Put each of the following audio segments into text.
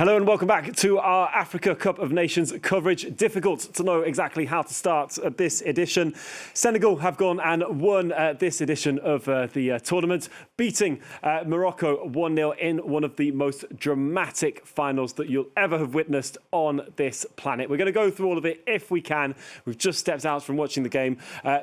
Hello and welcome back to our Africa Cup of Nations coverage. Difficult to know exactly how to start this edition. Senegal have gone and won this edition of the tournament, beating Morocco 1-0 in one of the most dramatic finals that you'll ever have witnessed on this planet. We're going to go through all of it if we can. We've just stepped out from watching the game.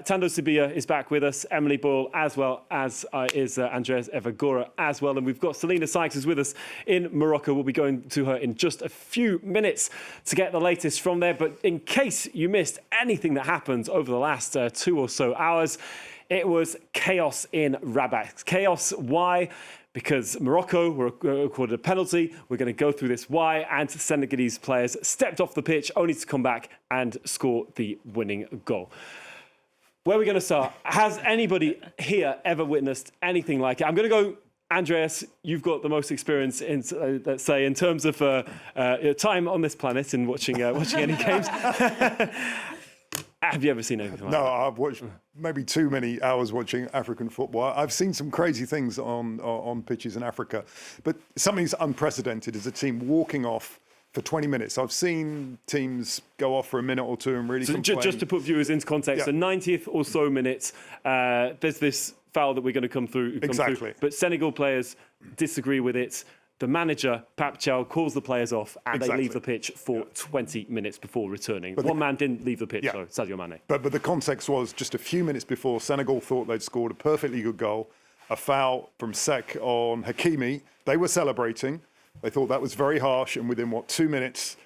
Tando Sibia is back with us, Emily Boyle as well as is Andreas Evagora as well. And we've got Selena Sykes is with us in Morocco. We'll be going to her in just a few minutes to get the latest from there. But in case you missed anything that happened over the last 2 or so hours, it was chaos in Rabat. Chaos, why? Because Morocco were accorded a penalty. We're going to go through this why, and Senegalese players stepped off the pitch only to come back and score the winning goal. Where are we going to start? Has anybody here ever witnessed anything like it? I'm going to go, Andreas, you've got the most experience in, let's say, in terms of time on this planet in watching any games. Have you ever seen anything like that? No, I've watched maybe too many hours watching African football. I've seen some crazy things on pitches in Africa, but something's unprecedented is a team walking off for 20 minutes. I've seen teams go off for a minute or two and really complain. Just to put viewers into context, the 90th or so minutes, there's this foul that we're going to come through. Exactly. But Senegal players disagree with it. The manager, Pape Gueye, calls the players off and they leave the pitch for 20 minutes before returning. But one man didn't leave the pitch, though, Sadio Mane. But the context was just a few minutes before, Senegal thought they'd scored a perfectly good goal, a foul from Sek on Hakimi. They were celebrating. They thought that was very harsh. And within, 2 minutes,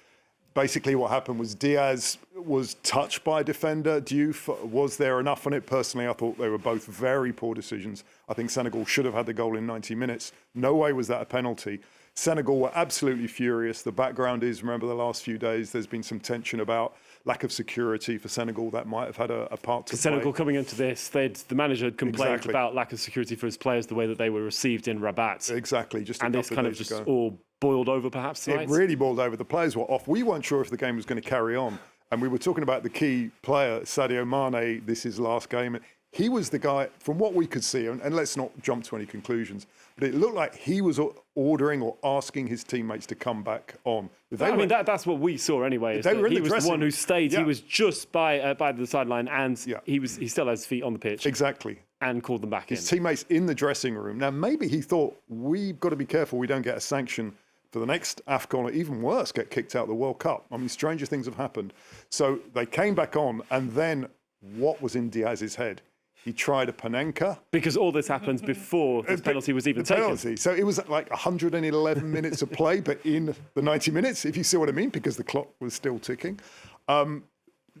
basically what happened was Diaz was touched by a defender. Diouf, was there enough on it? Personally, I thought they were both very poor decisions. I think Senegal should have had the goal in 90 minutes. No way was that a penalty. Senegal were absolutely furious. The background is, remember the last few days, there's been some tension about lack of security for Senegal. That might have had a part to play. Senegal coming into this, the manager had complained about lack of security for his players, the way that they were received in Rabat. Exactly. And this kind of just all boiled over perhaps tonight? It really boiled over. The players were off. We weren't sure if the game was going to carry on. And we were talking about the key player, Sadio Mane, this is his last game. He was the guy, from what we could see, and let's not jump to any conclusions, but it looked like he was ordering or asking his teammates to come back on. That's what we saw anyway. He was the one who stayed. Yeah. He was just by the sideline, and he still has his feet on the pitch. Exactly. And called them back in. His teammates in the dressing room. Now, maybe he thought, we've got to be careful we don't get a sanction for the next AFCON, or even worse, get kicked out of the World Cup. I mean, stranger things have happened. So they came back on, and then what was in Diaz's head? He tried a panenka. Because all this happened before this penalty was even taken. Penalty. So it was like 111 minutes of play, but in the 90 minutes, if you see what I mean, because the clock was still ticking.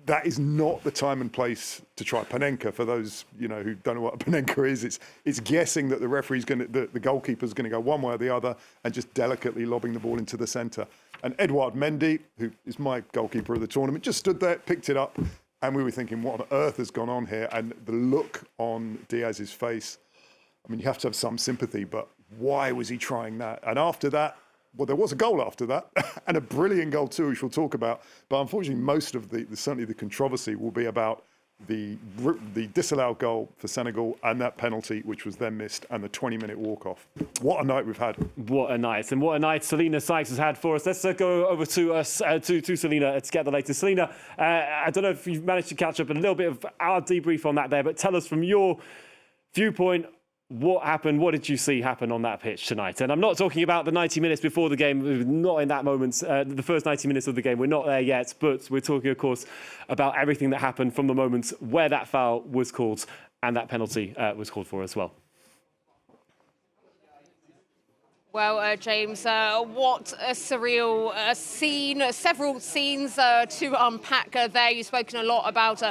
That is not the time and place to try panenka. For those who don't know what a panenka is, it's guessing that the referee's the goalkeeper's going to go one way or the other, and just delicately lobbing the ball into the centre. And Edouard Mendy, who is my goalkeeper of the tournament, just stood there, picked it up, and we were thinking, what on earth has gone on here? And the look on Diaz's face, I mean, you have to have some sympathy, but why was he trying that? And after that, well, there was a goal after that, and a brilliant goal too, which we'll talk about. But unfortunately, most of certainly the controversy will be about the disallowed goal for Senegal and that penalty, which was then missed, and the 20-minute walk-off. What a night we've had. What a night. And what a night Selena Sykes has had for us. Let's go over to Selena to get the latest. Selena, I don't know if you've managed to catch up a little bit of our debrief on that there, but tell us from your viewpoint, what happened? What did you see happen on that pitch tonight? And I'm not talking about the 90 minutes before the game, not in that moment, the first 90 minutes of the game. We're not there yet, but we're talking, of course, about everything that happened from the moment where that foul was called and that penalty was called for as well. Well, James, what a surreal scene. Several scenes to unpack there. You've spoken a lot about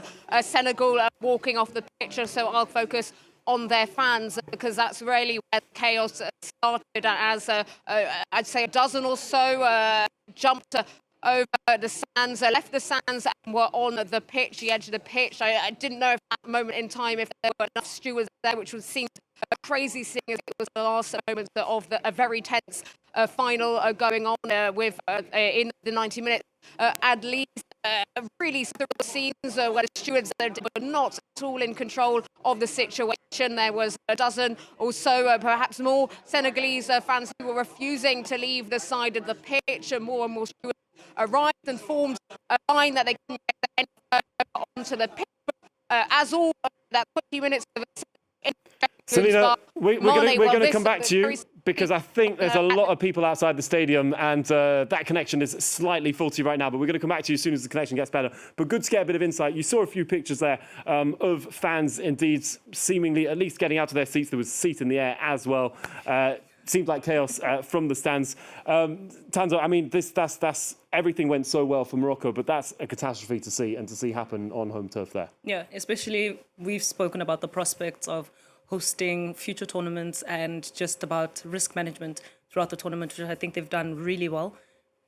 Senegal walking off the pitch, so I'll focus on their fans, because that's really where the chaos started, as I'd say a dozen or so jumped over the sands, left the sands and were on the pitch, the edge of the pitch. I didn't know if at that moment in time if there were enough stewards there, which would seem crazy seeing as it was the last moments of a very tense final going on in the 90 minutes. At least really surreal scenes where the stewards were not at all in control of the situation. There was a dozen or so, perhaps more, Senegalese fans who were refusing to leave the side of the pitch, and more stewards arrived and formed a line that they couldn't get any further onto the pitch. As all that 20 minutes of Selena, we're going to come back to you because I think there's a lot of people outside the stadium and that connection is slightly faulty right now, but we're going to come back to you as soon as the connection gets better. But good to get a bit of insight. You saw a few pictures there of fans indeed seemingly at least getting out of their seats. There was a seat in the air as well. Seemed like chaos from the stands. Tanzo, I mean, that's everything went so well for Morocco, but that's a catastrophe to see happen on home turf there. Yeah, especially we've spoken about the prospects of hosting future tournaments and just about risk management throughout the tournament, which I think they've done really well.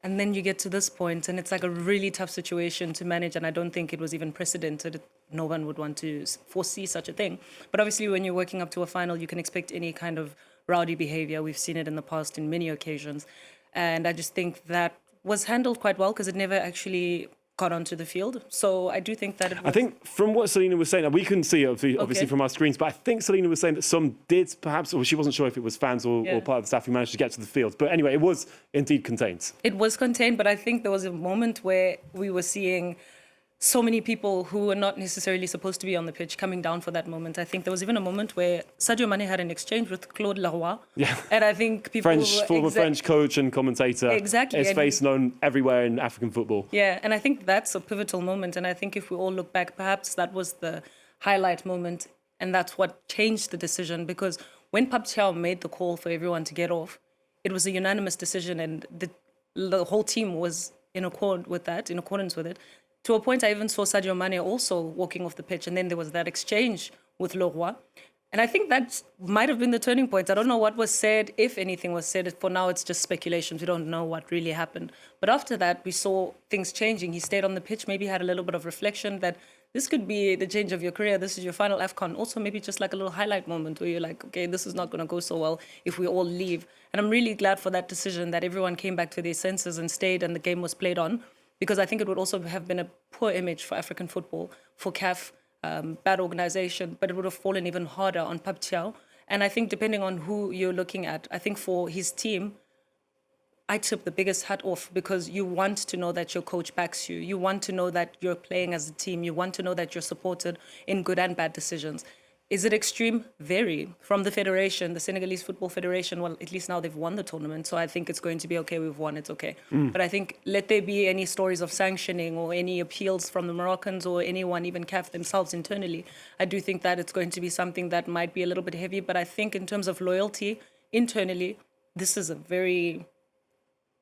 And then you get to this point and it's like a really tough situation to manage, and I don't think it was even precedented. No one would want to foresee such a thing. But obviously when you're working up to a final, you can expect any kind of rowdy behavior. We've seen it in the past in many occasions. And I just think that was handled quite well because it never actually got onto the field. So I do think that it was... I think from what Selena was saying, we couldn't see it obviously from our screens, but I think Selena was saying that some did perhaps, or she wasn't sure if it was fans or part of the staff who managed to get to the field. But anyway, it was indeed contained. It was contained, but I think there was a moment where we were seeing so many people who were not necessarily supposed to be on the pitch coming down for that moment. I think there was even a moment where Sadio Mane had an exchange with Claude Leroy. Yeah. And I think people former French coach and commentator. Exactly. His face known everywhere in African football. Yeah, and I think that's a pivotal moment. And I think if we all look back, perhaps that was the highlight moment. And that's what changed the decision. Because when Pape Gueye made the call for everyone to get off, it was a unanimous decision. And the whole team was in accordance with it. To a point, I even saw Sadio Mane also walking off the pitch, and then there was that exchange with Leroy. And I think that might have been the turning point. I don't know what was said, if anything was said. For now, it's just speculations. We don't know what really happened. But after that, we saw things changing. He stayed on the pitch, maybe had a little bit of reflection that this could be the change of your career. This is your final AFCON. Also, maybe just like a little highlight moment where you're like, okay, this is not going to go so well if we all leave. And I'm really glad for that decision that everyone came back to their senses and stayed and the game was played on. Because I think it would also have been a poor image for African football, for CAF, bad organisation, but it would have fallen even harder on Pape Gueye. And I think depending on who you're looking at, I think for his team, I tip the biggest hat off because you want to know that your coach backs you. You want to know that you're playing as a team. You want to know that you're supported in good and bad decisions. Is it extreme? Very. From the federation, the Senegalese Football Federation, well, at least now they've won the tournament, so I think it's going to be okay. We've won, it's okay. But I think let there be any stories of sanctioning or any appeals from the Moroccans or anyone, even CAF themselves internally, I do think that it's going to be something that might be a little bit heavy. But I think in terms of loyalty, internally, this is a very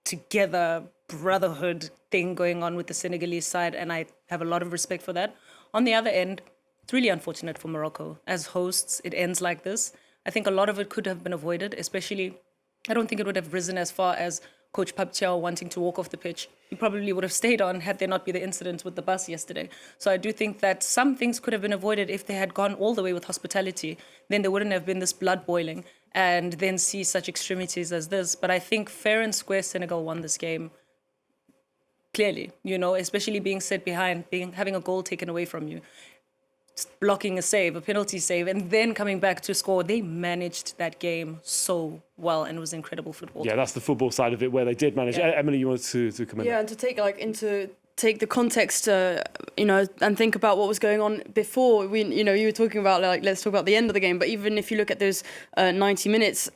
together brotherhood thing going on with the Senegalese side, and I have a lot of respect for that. On the other end, it's really unfortunate for Morocco. As hosts, it ends like this. I think a lot of it could have been avoided, especially, I don't think it would have risen as far as Coach Pape Gueye wanting to walk off the pitch. He probably would have stayed on had there not been the incident with the bus yesterday. So I do think that some things could have been avoided if they had gone all the way with hospitality. Then there wouldn't have been this blood boiling and then see such extremities as this. But I think fair and square Senegal won this game. Clearly, especially being set behind, having a goal taken away from you, blocking a save, a penalty save, and then coming back to score. They managed that game so well, and it was incredible football. Yeah, that's the football side of it where they did manage. Yeah. Emily, you wanted to come in? Yeah, and to take the context, and think about what was going on before. You were talking about let's talk about the end of the game. But even if you look at those 90 minutes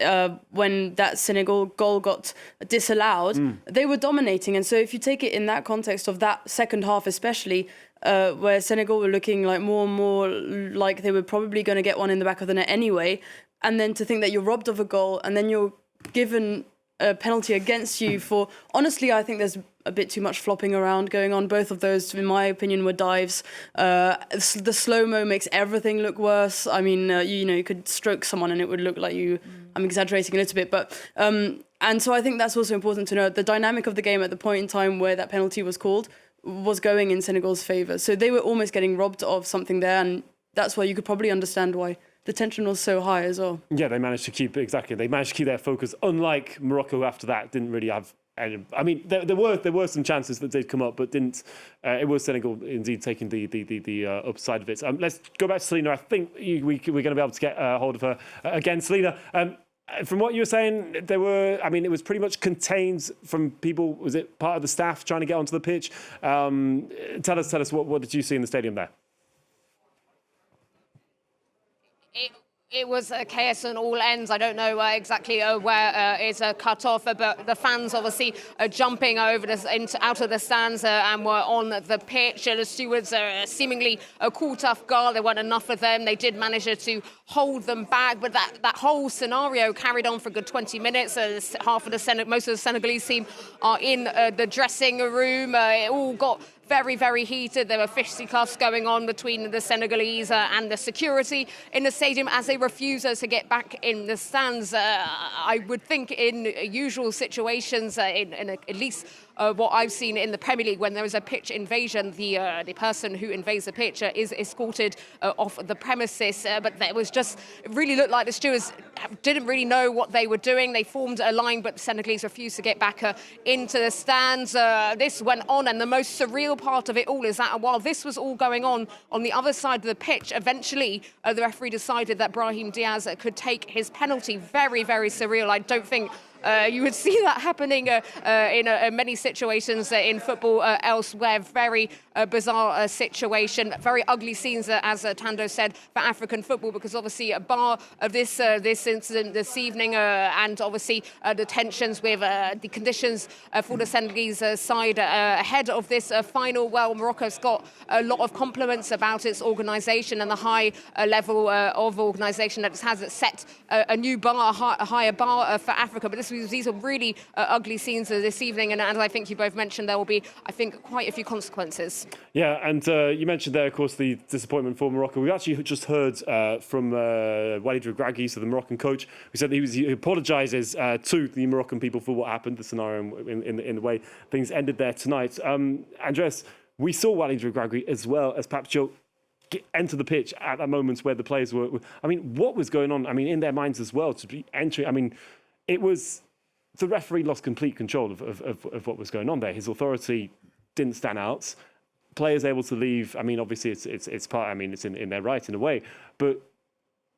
when that Senegal goal got disallowed, they were dominating. And so if you take it in that context of that second half, especially. Where Senegal were looking like more and more like they were probably going to get one in the back of the net anyway. And then to think that you're robbed of a goal and then you're given a penalty against you for... Honestly, I think there's a bit too much flopping around going on. Both of those, in my opinion, were dives. The slow-mo makes everything look worse. I mean, you could stroke someone and it would look like you... I'm exaggerating a little bit, but... and so I think that's also important to know. The dynamic of the game at the point in time where that penalty was called was going in Senegal's favour. So they were almost getting robbed of something there, and that's why you could probably understand why the tension was so high as well. Yeah, they managed to keep their focus. Unlike Morocco, after that, didn't really have. I mean, there were some chances that did come up, but didn't. It was Senegal indeed taking the upside of it. Let's go back to Selena. I think we're going to be able to get hold of her again. Selena, from what you were saying, it was pretty much contained from people. Was it part of the staff trying to get onto the pitch? Tell us what did you see in the stadium there? It was chaos on all ends. I don't know exactly where it's cut off, but the fans obviously jumping over out of the stands and were on the pitch. The stewards are seemingly caught off guard. There weren't enough of them. They did manage to hold them back, but that whole scenario carried on for a good 20 minutes. Most of the Senegalese team are in the dressing room. It all got very, very heated. There were fisticuffs going on between the Senegalese and the security in the stadium as they refuse to get back in the stands. I would think in usual situations, at least what I've seen in the Premier League, when there is a pitch invasion, the person who invades the pitch is escorted off the premises. But it really looked like the stewards didn't really know what they were doing. They formed a line, but the Senegalese refused to get back into the stands. This went on, and the most surreal part of it all is that while this was all going on the other side of the pitch, eventually the referee decided that Brahim Diaz could take his penalty. Very, very surreal. I don't think you would see that happening in many situations in football elsewhere. Very bizarre situation. Very ugly scenes, as Tando said, for African football, because obviously a bar of this incident this evening and obviously the tensions with the conditions for the Senegalese side ahead of this final. Well, Morocco's got a lot of compliments about its organisation and the high level of organisation that it has set a new bar, a higher bar for Africa. But these are really ugly scenes this evening, and as I think you both mentioned, there will be, I think, quite a few consequences. Yeah, and you mentioned there, of course, the disappointment for Morocco. We actually just heard from Walid Regragui, so the Moroccan coach, who said he apologises to the Moroccan people for what happened, the scenario in the way things ended there tonight. Andres, we saw Walid Regragui as well as Pape Gueye enter the pitch at that moment where the players were. I mean, what was going on? I mean, in their minds as well to be entering. I mean, it was. The referee lost complete control of what was going on there. His authority didn't stand out. Players able to leave. I mean, obviously it's part. I mean, it's in their right in a way, but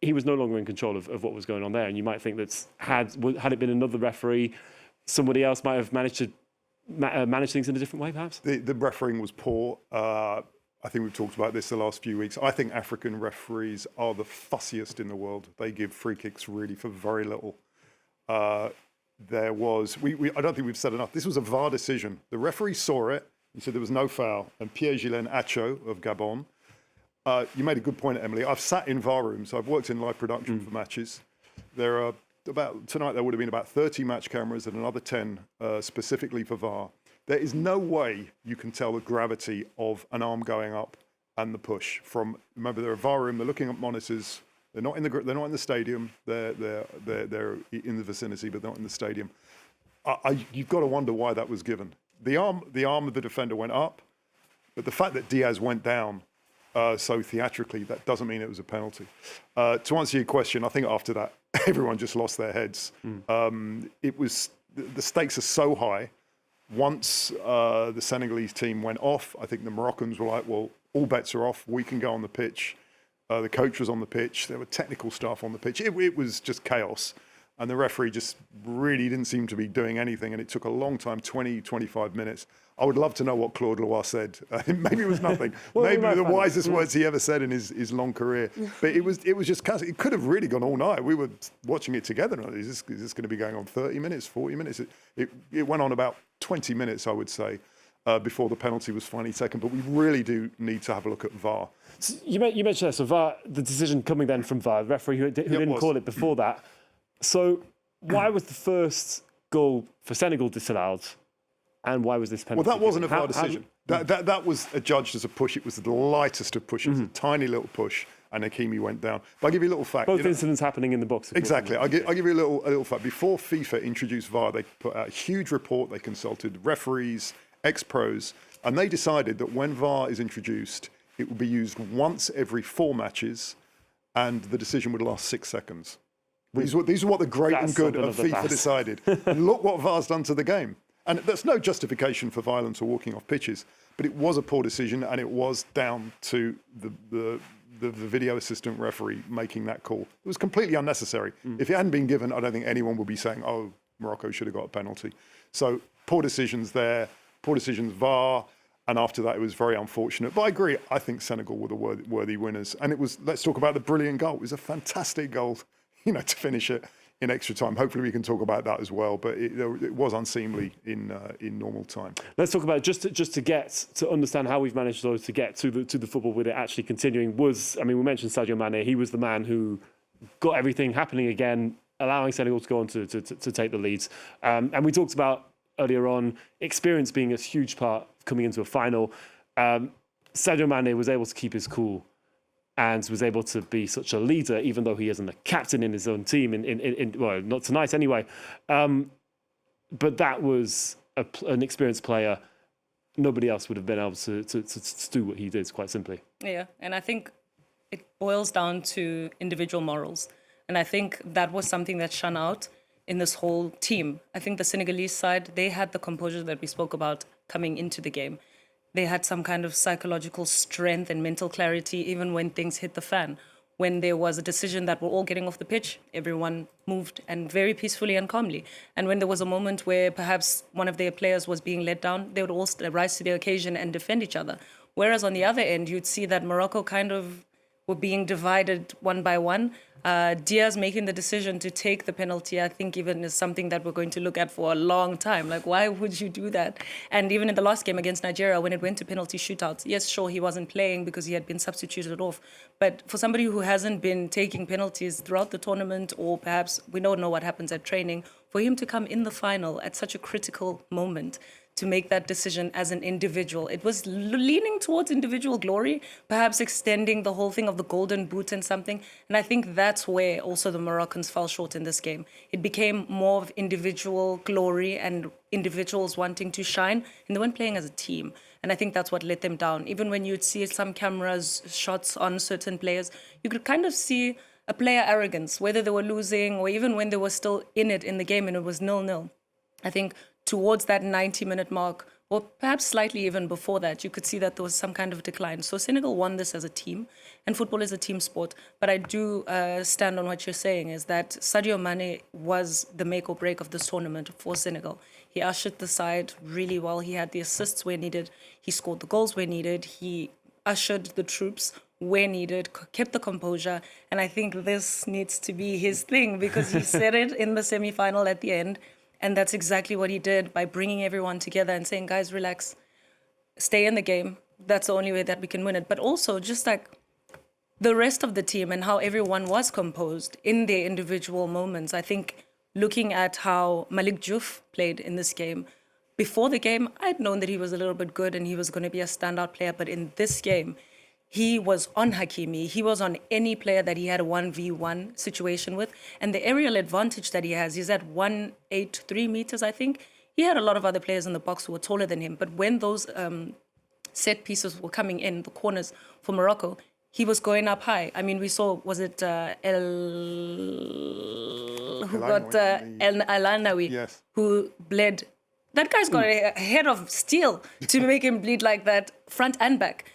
he was no longer in control of what was going on there. And you might think that had it been another referee, somebody else might have managed to manage things in a different way, perhaps. The refereeing was poor. I think we've talked about this the last few weeks. I think African referees are the fussiest in the world. They give free kicks really for very little. There was, I don't think we've said enough. This was a VAR decision. The referee saw it. He said there was no foul. And Pierre-Ghislain Acho of Gabon, you made a good point, Emily. I've sat in VAR rooms. I've worked in live production for matches. There are tonight there would have been about 30 match cameras and another 10 specifically for VAR. There is no way you can tell the gravity of an arm going up and the push from. Remember, they're a VAR room. They're looking at monitors. They're not in the stadium. They're in the vicinity, but they're not in the stadium. You've got to wonder why that was given. The arm of the defender went up, but the fact that Diaz went down so theatrically, that doesn't mean it was a penalty. To answer your question, I think after that, everyone just lost their heads. It was the stakes are so high. Once the Senegalese team went off, I think the Moroccans were like, well, all bets are off. We can go on the pitch. The coach was on the pitch. There were technical staff on the pitch. It was just chaos. And the referee just really didn't seem to be doing anything. And it took a long time, 20, 25 minutes. I would love to know what Claude Leroy said. Maybe it was nothing. Maybe the wisest words he ever said in his long career. But it was just chaos. It could have really gone all night. We were watching it together. Is this going to be going on 30 minutes, 40 minutes? It went on about 20 minutes, I would say, before the penalty was finally taken. But we really do need to have a look at VAR. So you mentioned that, so VAR, the decision coming then from VAR, the referee who didn't call it before that. So why was the first goal for Senegal disallowed, and why was this penalty? Well, that wasn't a VAR decision. That was adjudged as a push. It was the lightest of pushes, a tiny little push, and Hakimi went down. But I'll give you a little fact. Both incidents happening in the box. Exactly. I'll give you a little fact. Before FIFA introduced VAR, they put out a huge report. They consulted referees, ex-pros, and they decided that when VAR is introduced, it will be used once every 4 matches, and the decision would last 6 seconds. These are what the great and good of FIFA decided. And look what VAR's done to the game. And that's no justification for violence or walking off pitches, but it was a poor decision, and it was down to the video assistant referee making that call. It was completely unnecessary. If it hadn't been given, I don't think anyone would be saying, oh, Morocco should have got a penalty. So poor decisions there, poor decisions VAR, and after that it was very unfortunate. But I agree, I think Senegal were the worthy winners. And it was, let's talk about the brilliant goal. It was a fantastic goal, to finish it in extra time. Hopefully we can talk about that as well, but it was unseemly in normal time. Let's talk about just to understand how we've managed to get to the football with it actually continuing. We mentioned Sadio Mane. He was the man who got everything happening again, allowing Senegal to go on to take the leads. And we talked about earlier on experience being a huge part of coming into a final. Sadio Mane was able to keep his cool and was able to be such a leader, even though he isn't a captain in his own team, well, not tonight anyway. But that was an experienced player. Nobody else would have been able to do what he did, quite simply. Yeah, and I think it boils down to individual morals. And I think that was something that shone out in this whole team. I think the Senegalese side, they had the composure that we spoke about coming into the game. They had some kind of psychological strength and mental clarity, even when things hit the fan. When there was a decision that we're all getting off the pitch, everyone moved and very peacefully and calmly. And when there was a moment where perhaps one of their players was being let down, they would all rise to the occasion and defend each other. Whereas on the other end, you'd see that Morocco kind of were being divided one by one. Diaz making the decision to take the penalty, I think even is something that we're going to look at for a long time. Like, why would you do that? And even in the last game against Nigeria, when it went to penalty shootouts, yes, sure, he wasn't playing because he had been substituted off. But for somebody who hasn't been taking penalties throughout the tournament, or perhaps we don't know what happens at training, for him to come in the final at such a critical moment, to make that decision as an individual. It was leaning towards individual glory, perhaps extending the whole thing of the golden boot and something. And I think that's where also the Moroccans fell short in this game. It became more of individual glory and individuals wanting to shine, and they weren't playing as a team. And I think that's what let them down. Even when you'd see some cameras, shots on certain players, you could kind of see a player arrogance, whether they were losing or even when they were still in it in the game and it was 0-0. I think towards that 90-minute mark, or perhaps slightly even before that, you could see that there was some kind of decline. So Senegal won this as a team, and football is a team sport. But I do stand on what you're saying, is that Sadio Mane was the make or break of this tournament for Senegal. He ushered the side really well. He had the assists where needed. He scored the goals where needed. He ushered the troops where needed, kept the composure. And I think this needs to be his thing, because he said it in the semi-final at the end. And that's exactly what he did by bringing everyone together and saying, guys, relax, stay in the game. That's the only way that we can win it. But also just like the rest of the team and how everyone was composed in their individual moments. I think looking at how Malik Diouf played in this game, before the game, I'd known that he was a little bit good and he was going to be a standout player. But in this game, he was on Hakimi. He was on any player that he had a 1v1 situation with. And the aerial advantage that he has, he's at 183 meters, I think. He had a lot of other players in the box who were taller than him. But when those set pieces were coming in, the corners for Morocco, he was going up high. I mean, we saw, was it El Alanawi, yes, who bled. That guy's got a head of steel to make him bleed like that, front and back.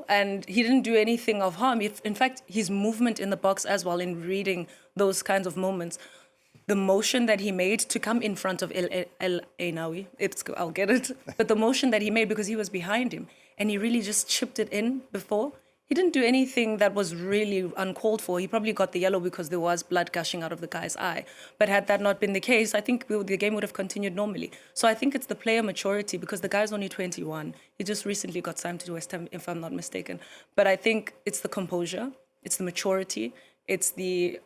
And he didn't do anything of harm. In fact, his movement in the box as well, in reading those kinds of moments, the motion that he made to come in front of El Ainawi, I'll get it, but the motion that he made because he was behind him and he really just chipped it in before. He didn't do anything that was really uncalled for. He probably got the yellow because there was blood gushing out of the guy's eye. But had that not been the case, I think the game would have continued normally. So I think it's the player maturity, because the guy's only 21. He just recently got signed to West Ham, if I'm not mistaken. But I think it's the composure, it's the maturity, it's the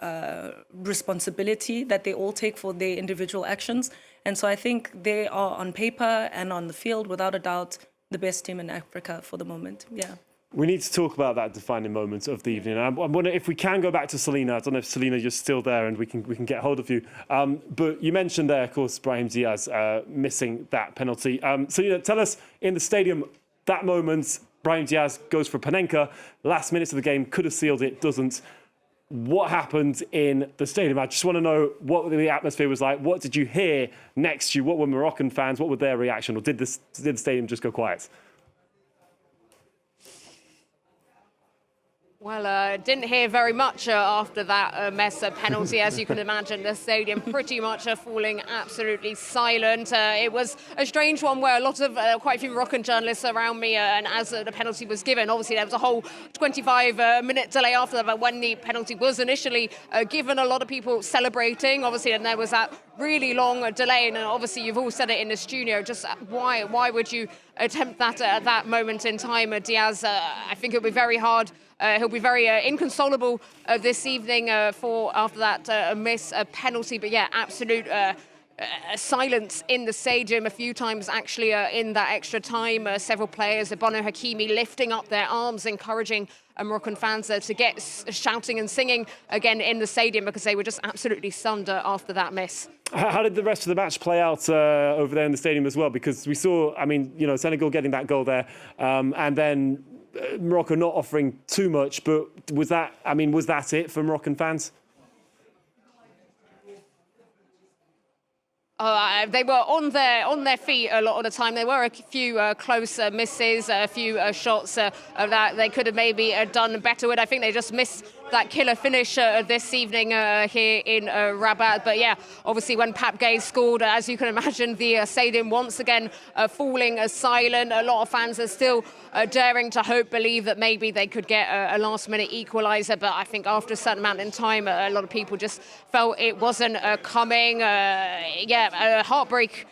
responsibility that they all take for their individual actions. And so I think they are on paper and on the field, without a doubt, the best team in Africa for the moment. Yeah. We need to talk about that defining moment of the evening. I wonder if we can go back to Selena. I don't know if Selena, you're still there and we can get hold of you. But you mentioned there, of course, Brahim Diaz missing that penalty. Selena, tell us, in the stadium, that moment, Brahim Diaz goes for Panenka. Last minutes of the game, could have sealed it, doesn't. what happened in the stadium? I just want to know what the atmosphere was like. What did you hear next to you? What were Moroccan fans? What were their reaction? Or did the stadium just go quiet? Well, didn't hear very much after that mess penalty, as you can imagine. The stadium pretty much falling absolutely silent. It was a strange one where a lot of, quite a few Moroccan journalists around me, and as the penalty was given, obviously there was a whole 25-minute delay after that, but when the penalty was initially given, a lot of people celebrating, obviously, and there was that really long delay, and obviously you've all said it in the studio, just why would you attempt that at that moment in time? Diaz, I think it'll be very hard. He'll be very inconsolable this evening after that miss penalty. But yeah, absolute silence in the stadium a few times actually in that extra time. Several players, Bono Hakimi, lifting up their arms, encouraging Moroccan fans to get shouting and singing again in the stadium because they were just absolutely stunned after that miss. How did the rest of the match play out over there in the stadium as well? Because we saw, Senegal getting that goal there, and then Morocco not offering too much. But was that it for Moroccan fans? They were on their feet a lot of the time. There were a few close misses, a few shots that they could have maybe done better with. I think they just missed that killer finish this evening here in Rabat. But yeah, obviously when Pape Gueye scored, as you can imagine, the stadium once again falling silent. A lot of fans are still daring to believe that maybe they could get a last-minute equaliser. But I think after a certain amount of time, a lot of people just felt it wasn't coming. A heartbreak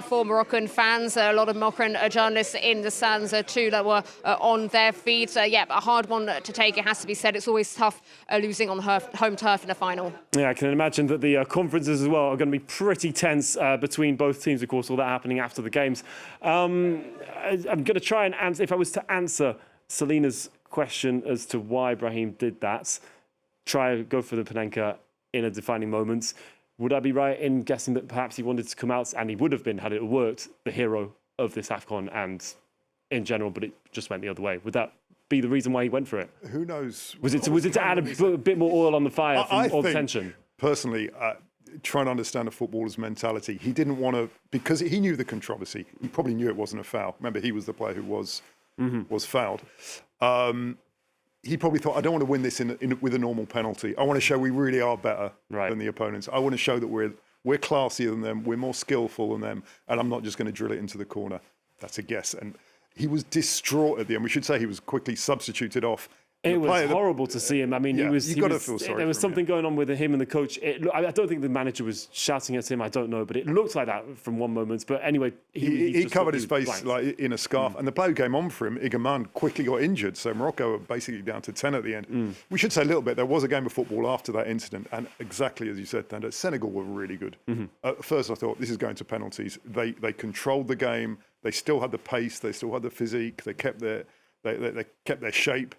for Moroccan fans. A lot of Moroccan journalists in the stands too that were on their feet. A hard one to take, it has to be said. It's always tough losing on home turf in a final. Yeah, I can imagine that the conferences as well are going to be pretty tense between both teams, of course, all that happening after the games. I'm going to try and answer, if I was to answer Selina's question as to why Brahim did that, go for the panenka in a defining moment. Would I be right in guessing that perhaps he wanted to come out, and he would have been, had it worked, the hero of this AFCON and in general, but it just went the other way? Would that be the reason why he went for it? Who knows? Was it to add a bit more oil on the fire from all the tension? Personally, trying to understand a footballer's mentality, he didn't want to, because he knew the controversy. He probably knew it wasn't a foul. Remember, he was the player who was fouled. He probably thought, I don't want to win this with a normal penalty. I want to show we really are better than the opponents. I want to show that we're classier than them, we're more skillful than them, and I'm not just going to drill it into the corner. That's a guess. And he was distraught at the end. We should say he was quickly substituted off. It was horrible to see him. I mean, you've got to feel sorry. There was something going on with him and the coach. I don't think the manager was shouting at him. I don't know, but it looked like that from one moment. But anyway, he covered his face like in a scarf, and the player who came on for him, Mane, quickly got injured. So Morocco were basically down to 10 at the end. We should say a little bit. There was a game of football after that incident, and exactly as you said, Tanda, Senegal were really good. At first, I thought this is going to penalties. They controlled the game. They still had the pace. They still had the physique. They kept their shape.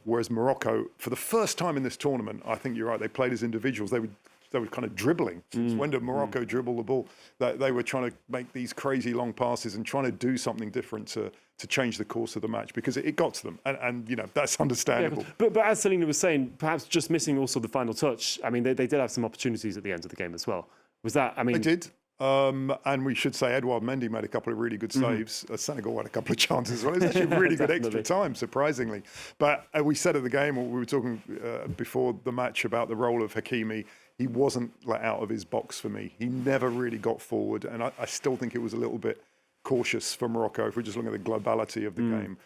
Whereas Morocco, for the first time in this tournament, I think you're right, they played as individuals. They were kind of dribbling. When did Morocco dribble the ball? They were trying to make these crazy long passes and trying to do something different to change the course of the match because it got to them. And that's understandable. Yeah, but as Selina was saying, perhaps just missing also the final touch. I mean, they did have some opportunities at the end of the game as well. Was that, I mean... They did. And we should say Edouard Mendy made a couple of really good saves. Senegal had a couple of chances as well. It was actually a really good extra time, surprisingly. But we said at the game, or we were talking before the match about the role of Hakimi. He wasn't let out of his box for me. He never really got forward. And I still think it was a little bit cautious for Morocco, if we're just looking at the globality of the game.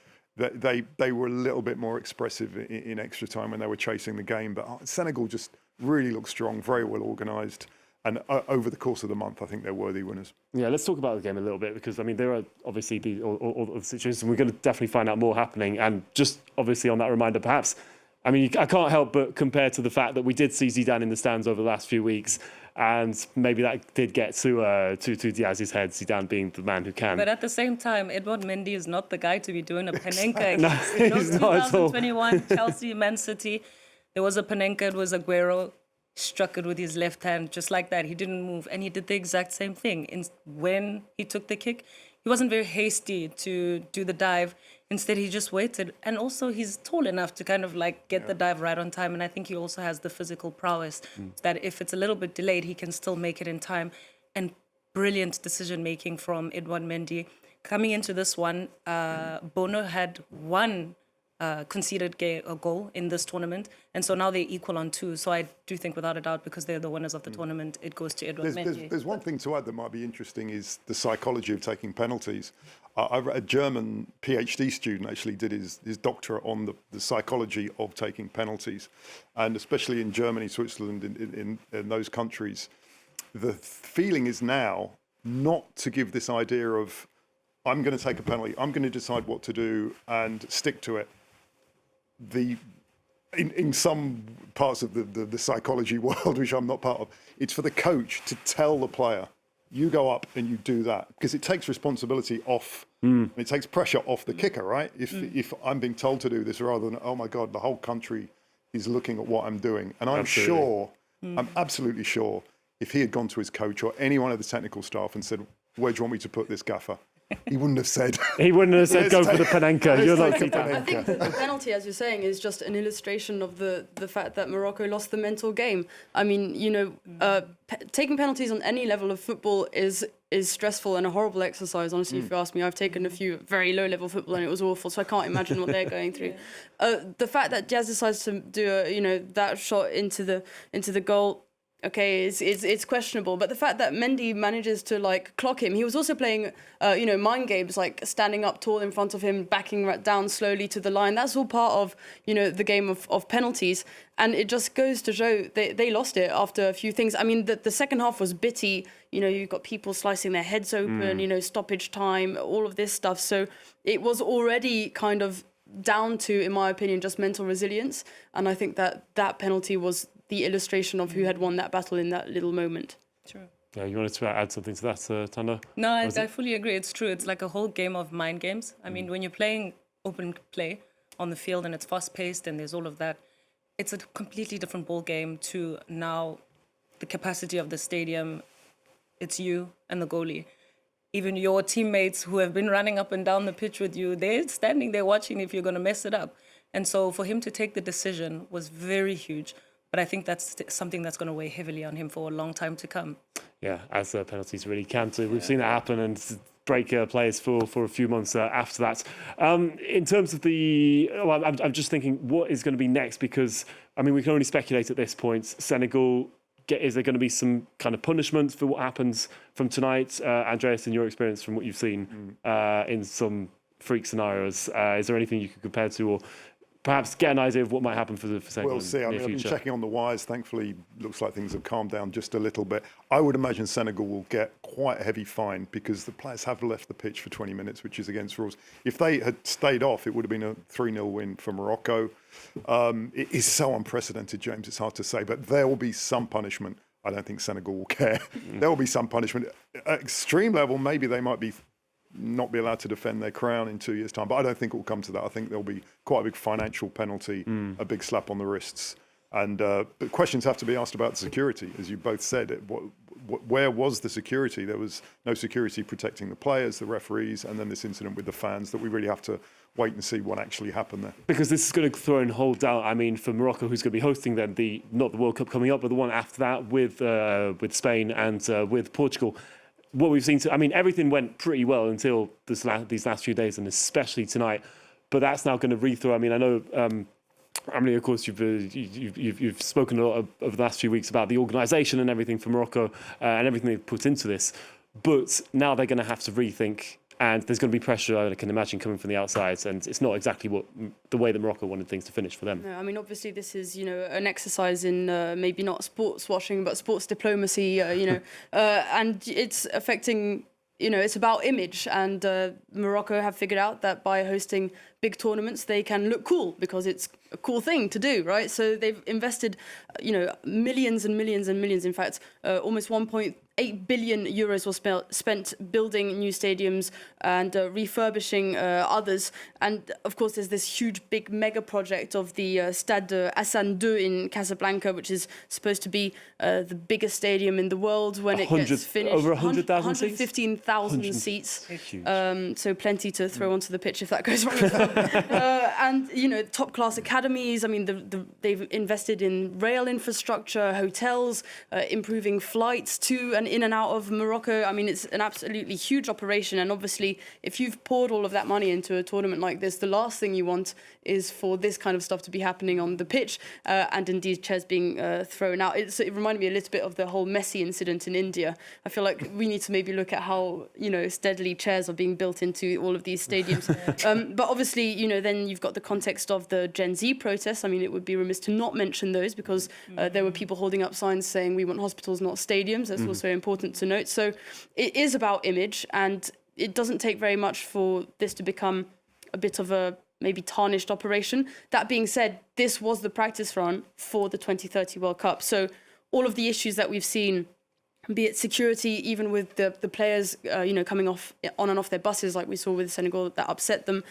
They were a little bit more expressive in extra time when they were chasing the game. But Senegal just really looked strong, very well organised. And over the course of the month, I think they're worthy winners. Yeah, let's talk about the game a little bit because, I mean, there are obviously all the situations and we're going to definitely find out more happening. And just obviously on that reminder, perhaps, I mean, I can't help but compare to the fact that we did see Zidane in the stands over the last few weeks. And maybe that did get to Diaz's head, Zidane being the man who can. But at the same time, Edouard Mendy is not the guy to be doing a panenka. No, he's not at all. 2021, Chelsea, Man City, there was a panenka, it was Aguero. Struck it with his left hand, just like that. He didn't move, and he did the exact same thing. When he took the kick, he wasn't very hasty to do the dive. Instead, he just waited. And also, he's tall enough to kind of like get the dive right on time. And I think he also has the physical prowess that if it's a little bit delayed, he can still make it in time. And brilliant decision-making from Edouard Mendy. Coming into this one, Bono had one conceded a goal in this tournament. And so now they're equal on 2. So I do think without a doubt, because they're the winners of the tournament, it goes to Edouard Mendy. There's one thing to add that might be interesting is the psychology of taking penalties. A German PhD student actually did his doctorate on the psychology of taking penalties. And especially in Germany, Switzerland, in those countries, the feeling is now not to give this idea of, I'm going to take a penalty, I'm going to decide what to do and stick to it. In some parts of the psychology world, which I'm not part of, it's for the coach to tell the player, you go up and you do that, because it takes responsibility off. It takes pressure off the kicker, right? If I'm being told to do this rather than, oh my God, the whole country is looking at what I'm doing. And I'm I'm absolutely sure, if he had gone to his coach or any one of the technical staff and said, where do you want me to put this gaffer? He wouldn't have said. He wouldn't have said, go for the panenka. You're not I think the penalty, as you're saying, is just an illustration of the fact that Morocco lost the mental game. I mean, taking penalties on any level of football is stressful and a horrible exercise. Honestly, if you ask me, I've taken a few very low-level football and it was awful, so I can't imagine what they're going through. The fact that Diaz decides to do that shot into the goal. Okay, it's questionable, but the fact that Mendy manages to like clock him, he was also playing, mind games, like standing up tall in front of him, backing down slowly to the line. That's all part of, the game of penalties, and it just goes to show they lost it after a few things. I mean, the second half was bitty. You've got people slicing their heads open, stoppage time, all of this stuff. So it was already kind of down to, in my opinion, just mental resilience, and I think that penalty was the illustration of who had won that battle in that little moment. True. Yeah, you wanted to add something to that, Tanda? No, I fully agree. It's true. It's like a whole game of mind games. I mean, when you're playing open play on the field and it's fast-paced and there's all of that, it's a completely different ball game to now the capacity of the stadium. It's you and the goalie. Even your teammates who have been running up and down the pitch with you, they're standing there watching if you're going to mess it up. And so for him to take the decision was very huge. But I think that's something that's going to weigh heavily on him for a long time to come. Yeah, as penalties really can too. We've seen that happen and break players for a few months after that. In terms of I'm just thinking, what is going to be next? Because, I mean, we can only speculate at this point. Senegal, is there going to be some kind of punishment for what happens from tonight? Andreas, in your experience from what you've seen in some freak scenarios, is there anything you could compare to, or perhaps get an idea of what might happen for Senegal? We'll see. In the near I've been future? checking on the wires. Thankfully, looks like things have calmed down just a little bit. I would imagine Senegal will get quite a heavy fine because the players have left the pitch for 20 minutes, which is against rules. If they had stayed off, it would have been a 3-0 win for Morocco. It is so unprecedented, James, it's hard to say, but there will be some punishment. I don't think Senegal will care. There will be some punishment. At extreme level, maybe they might not be allowed to defend their crown in 2 years' time. But I don't think it will come to that. I think there'll be quite a big financial penalty, a big slap on the wrists. And but questions have to be asked about the security, as you both said. Where was the security? There was no security protecting the players, the referees, and then this incident with the fans that we really have to wait and see what actually happened there. Because this is going to throw in whole doubt. I mean, for Morocco, who's going to be hosting then not the World Cup coming up, but the one after that with Spain and with Portugal. What we've seen, everything went pretty well until these last few days, and especially tonight. But that's now going to read through. I mean, I know, Emily, of course, you've spoken a lot over the last few weeks about the organisation and everything for Morocco and everything they've put into this. But now they're going to have to rethink, and there's going to be pressure, I can imagine, coming from the outside. And it's not exactly the way that Morocco wanted things to finish for them. No, I mean, obviously, this is an exercise in maybe not sports washing, but sports diplomacy. And it's affecting. It's about image, and Morocco have figured out that by hosting big tournaments, they can look cool because it's a cool thing to do, right? So they've invested, millions and millions and millions. In fact, almost 8 billion euros was spent building new stadiums and refurbishing others. And of course, there's this huge, big mega project of the Stade Hassan II in Casablanca, which is supposed to be the biggest stadium in the world when it gets finished. Over 100,000 seats? 115,000 seats. Huge. So plenty to throw onto the pitch if that goes wrong as well. And, you know, top-class academies. I mean, they've invested in rail infrastructure, hotels, improving flights to and in and out of Morocco. I mean, it's an absolutely huge operation. And obviously, if you've poured all of that money into a tournament like this, the last thing you want is for this kind of stuff to be happening on the pitch and indeed chairs being thrown out. It reminded me a little bit of the whole Messi incident in India. I feel like we need to maybe look at how, you know, steadily chairs are being built into all of these stadiums. But obviously, you know, then you've got the context of the Gen Z protests. I mean, it would be remiss to not mention those because there were people holding up signs saying we want hospitals, not stadiums. That's also important to note. So it is about image, and it doesn't take very much for this to become a bit of a maybe tarnished operation. That being said, this was the practice run for the 2030 World Cup. So all of the issues that we've seen, be it security, even with the players, you know, coming on and off their buses, like we saw with Senegal, that upset them,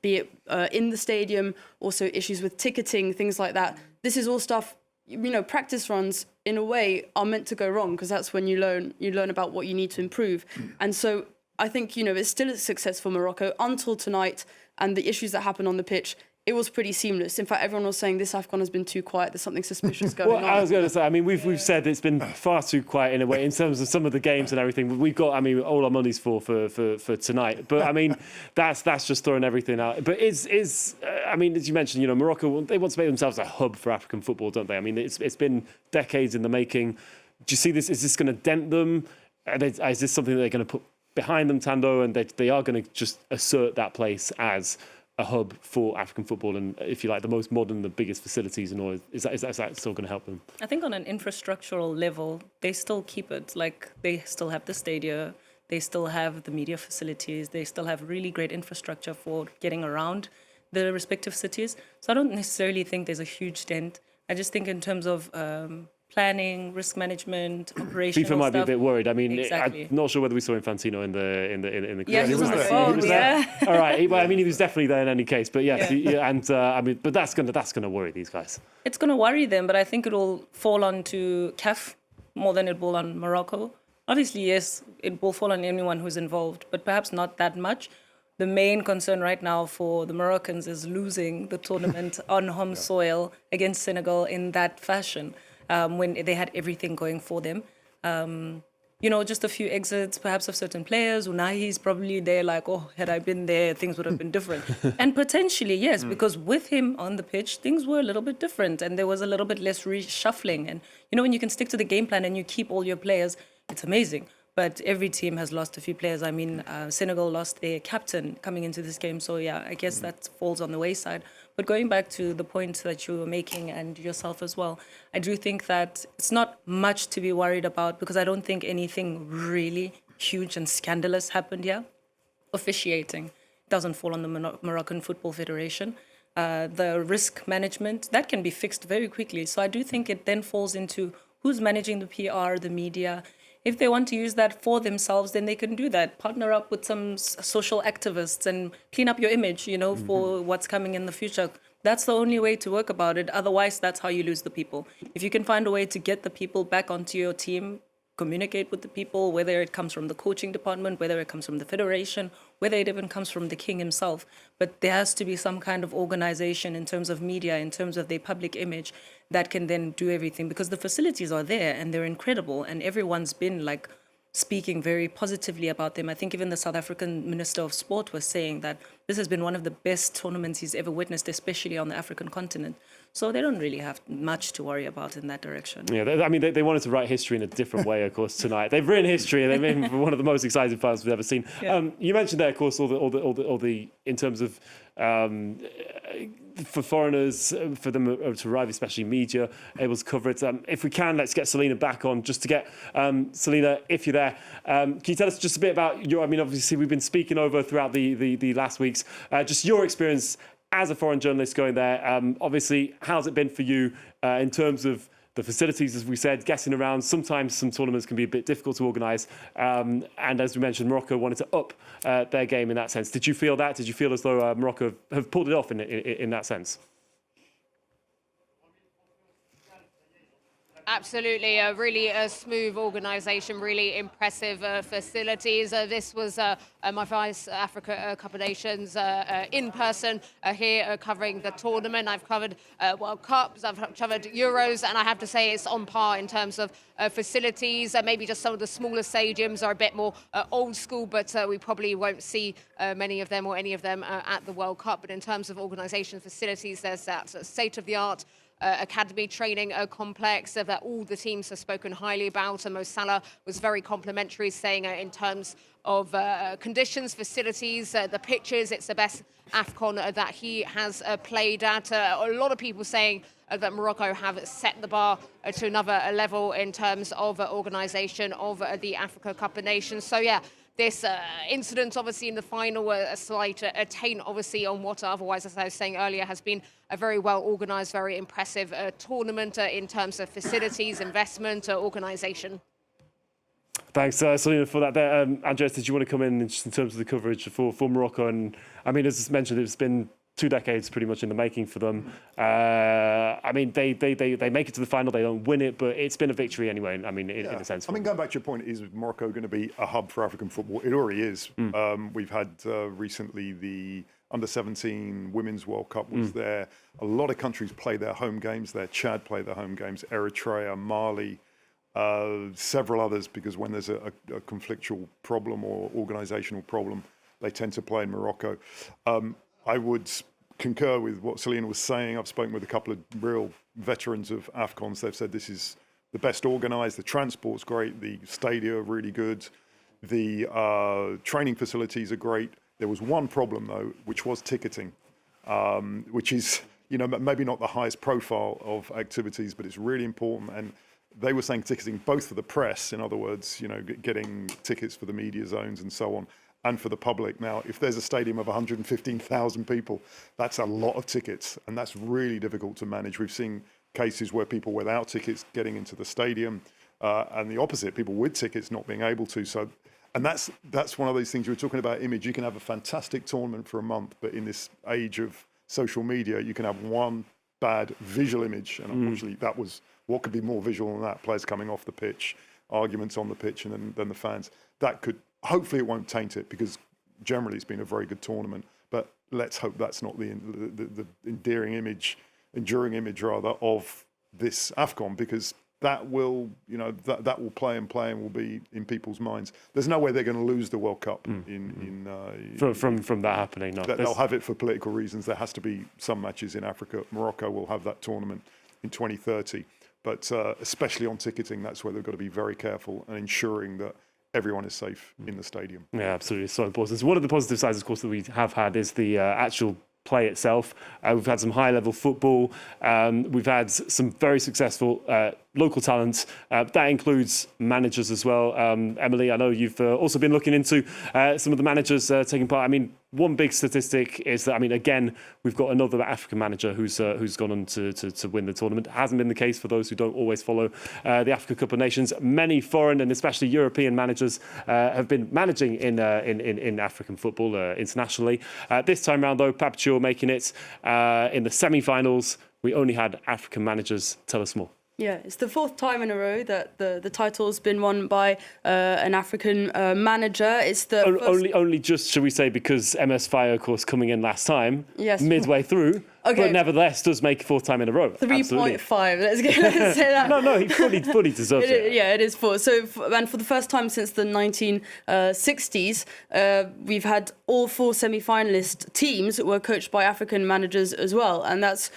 be it in the stadium, also issues with ticketing, things like that. This is all stuff, you know, practice runs in a way are meant to go wrong because that's when you learn about what you need to improve. And so I think, you know, it's still a success for Morocco until tonight and the issues that happen on the pitch. It was pretty seamless. In fact, everyone was saying this AFCON has been too quiet. There's something suspicious going on. Well, I was going to say, I mean, we've said it's been far too quiet in a way in terms of some of the games and everything. We've got, I mean, all our money's for tonight. But I mean, that's just throwing everything out. But I mean, as you mentioned, you know, Morocco, they want to make themselves a hub for African football, don't they? I mean, it's been decades in the making. Do you see this? Is this going to dent them? Is this something that they're going to put behind them, Tando, and they are going to just assert that place as a hub for African football and, if you like, the most modern, the biggest facilities and all? Is that still going to help them? I think on an infrastructural level, they still keep it. Like, they still have the stadia, they still have the media facilities, they still have really great infrastructure for getting around the respective cities. So I don't necessarily think there's a huge dent. I just think in terms of planning, risk management, operational FIFA might be a bit worried. I mean, Exactly. I'm not sure whether we saw Infantino in the. Yeah, he was on the there. phone. He was Yeah. there. All right. I mean, he was definitely there in any case. But yes, and I mean, but that's gonna worry these guys. It's going to worry them, but I think it will fall onto CAF more than it will on Morocco. Obviously, yes, it will fall on anyone who's involved, but perhaps not that much. The main concern right now for the Moroccans is losing the tournament on home soil against Senegal in that fashion, when they had everything going for them. You know, just a few exits, perhaps, of certain players. Unahi's probably there like, oh, had I been there, things would have been different. And potentially, yes, because with him on the pitch, things were a little bit different and there was a little bit less reshuffling. And, you know, when you can stick to the game plan and you keep all your players, it's amazing. But every team has lost a few players. I mean, Senegal lost their captain coming into this game. So, yeah, I guess that falls on the wayside. But going back to the point that you were making and yourself as well, I do think that it's not much to be worried about because I don't think anything really huge and scandalous happened here. Officiating doesn't fall on the Moroccan Football Federation. The risk management, that can be fixed very quickly. So I do think it then falls into who's managing the PR, the media. If they want to use that for themselves, then they can do that. Partner up with some social activists and clean up your image, you know, for what's coming in the future. That's the only way to work about it. Otherwise, that's how you lose the people. If you can find a way to get the people back onto your team, communicate with the people, whether it comes from the coaching department, whether it comes from the federation, whether it even comes from the king himself. But there has to be some kind of organization in terms of media, in terms of their public image, that can then do everything because the facilities are there and they're incredible and everyone's been like speaking very positively about them. I think even the South African Minister of Sport was saying that this has been one of the best tournaments he's ever witnessed, especially on the African continent. So they don't really have much to worry about in that direction. Yeah, I mean, they wanted to write history in a different way, of course, tonight. They've written history and they've made one of the most exciting finals we've ever seen. Yeah. You mentioned there, of course, all the in terms of for foreigners, for them to arrive, especially media, able to cover it. If we can, let's get Selena back on just to get Selena, if you're there. Can you tell us just a bit about your? I mean, obviously we've been speaking over throughout the last weeks. Just your experience as a foreign journalist going there. Obviously, how's it been for you in terms of the facilities, as we said, getting around. Sometimes some tournaments can be a bit difficult to organise. And as we mentioned, Morocco wanted to up their game in that sense. Did you feel that? Did you feel as though Morocco have pulled it off in that sense? Absolutely, a really smooth organisation, really impressive facilities. This was my Vice Africa Cup of Nations in person here covering the tournament. I've covered World Cups, I've covered Euros, and I have to say it's on par in terms of facilities. Maybe just some of the smaller stadiums are a bit more old school, but we probably won't see many of them or any of them at the World Cup. But in terms of organisation facilities, there's that state-of-the-art academy training complex that all the teams have spoken highly about. And Mo Salah was very complimentary, saying in terms of conditions, facilities, the pitches, it's the best AFCON that he has played at. A lot of people saying that Morocco have set the bar to another level in terms of organisation of the Africa Cup of Nations. So yeah, this incident, obviously, in the final, a slight taint, obviously, on what otherwise, as I was saying earlier, has been a very well-organised, very impressive tournament in terms of facilities, investment, organisation. Thanks, Selena, for that there. Andres, did you want to come in just in terms of the coverage for Morocco? And I mean, as mentioned, it's been 2 decades pretty much in the making for them. I mean, they make it to the final, they don't win it, but it's been a victory anyway, I mean, in a sense. I mean, going back to your point, is Morocco going to be a hub for African football? It already is. We've had recently the Under-17 Women's World Cup was there. A lot of countries play their home games there. Chad play their home games, Eritrea, Mali, several others, because when there's a conflictual problem or organisational problem, they tend to play in Morocco. I would concur with what Selena was saying. I've spoken with a couple of real veterans of AFCONs. They've said this is the best organised. The transport's great. The stadia are really good. The training facilities are great. There was one problem, though, which was ticketing, which is, you know, maybe not the highest profile of activities, but it's really important. And they were saying ticketing both for the press, in other words, you know, getting tickets for the media zones and so on, and for the public. Now, if there's a stadium of 115,000 people, that's a lot of tickets, and that's really difficult to manage. We've seen cases where people without tickets getting into the stadium, and the opposite, people with tickets not being able to. So, and that's one of those things. You were talking about image. You can have a fantastic tournament for a month, but in this age of social media, you can have one bad visual image, and unfortunately, that was what could be more visual than that. Players coming off the pitch, arguments on the pitch, and then the fans. That could. Hopefully it won't taint it, because generally it's been a very good tournament. But let's hope that's not the enduring image of this AFCON, because that will, you know, that will play and will be in people's minds. There's no way they're going to lose the World Cup from that happening. No, they'll have it for political reasons. There has to be some matches in Africa. Morocco will have that tournament in 2030, but especially on ticketing, that's where they've got to be very careful and ensuring that everyone is safe in the stadium. Yeah, absolutely. It's so important. So one of the positive sides, of course, that we have had is the actual play itself. We've had some high-level football. We've had some very successful local talent. That includes managers as well. Emily, I know you've also been looking into some of the managers taking part. I mean, one big statistic is that, I mean, again, we've got another African manager who's gone on to win the tournament. It hasn't been the case for those who don't always follow the Africa Cup of Nations. Many foreign and especially European managers have been managing in African football internationally. This time round, though, Pape Gueye making it in the semi-finals. We only had African managers. Tell us more. Yeah, it's the 4th time in a row that the title's been won by an African manager. It's the only just, shall we say, because MS Fire, of course, coming in last time, yes, midway through, okay, but nevertheless does make it 4th time in a row. 3.5. Let's say that. No, he fully deserves it. Yeah, it is 4. So, and for the first time since the 1960s, we've had all 4 semi-finalist teams that were coached by African managers as well, and that's